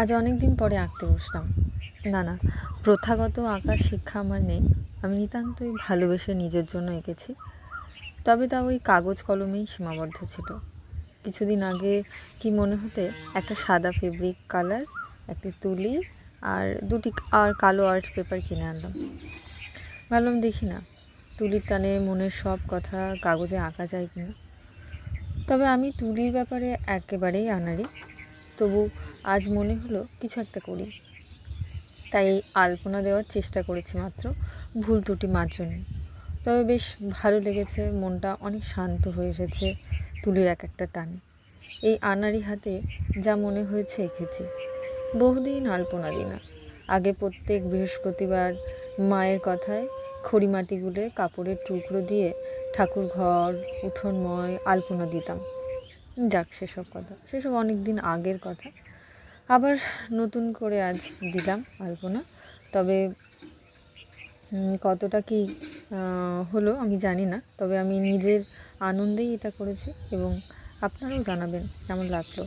আজ অনেক দিন পরে আঁকতে বসলাম। না, প্রথাগত আঁকার শিক্ষা আমার নেই। আমি নিতান্তই ভালোবেসে নিজের জন্য এঁকেছি। তবে তা ওই কাগজ কলমেই সীমাবদ্ধ ছিল। কিছুদিন আগে কি মনে হতে একটা সাদা ফেব্রিক কালার, একটি তুলি আর কালো আর্ট পেপার কিনে আনলাম। ভাবলাম দেখি না, তুলির টানে মনের সব কথা কাগজে আঁকা যায় কিনা। তবে আমি তুলির ব্যাপারে একেবারেই আনাড়ি। তবু আজ মনে হলো কিছু একটা করি। তাই আলপনা দেওয়ার চেষ্টা করেছি মাত্র, ভুল ত্রুটি মার্জনী। তবে বেশ ভালো লেগেছে, মনটা অনেক শান্ত হয়ে এসেছে তুলির এক একটা টানে। এই আনাড়ি হাতে যা মনে হয়েছে এঁকেছি। বহুদিন আলপনা দিই না। আগে প্রত্যেক বৃহস্পতিবার মায়ের কথায় খড়িমাটি গুলে কাপড়ের টুকরো দিয়ে ঠাকুর ঘর উঠোনময় আলপনা দিতাম। যাক, সেসব অনেক দিন আগের কথা। আবার নতুন করে আজ দিলাম আলপনা। তবে কতটা কি হলো আমি জানি না। তবে আমি নিজের আনন্দেই এটা করেছি এবং আপনারাও জানাবেন কেমন লাগলো।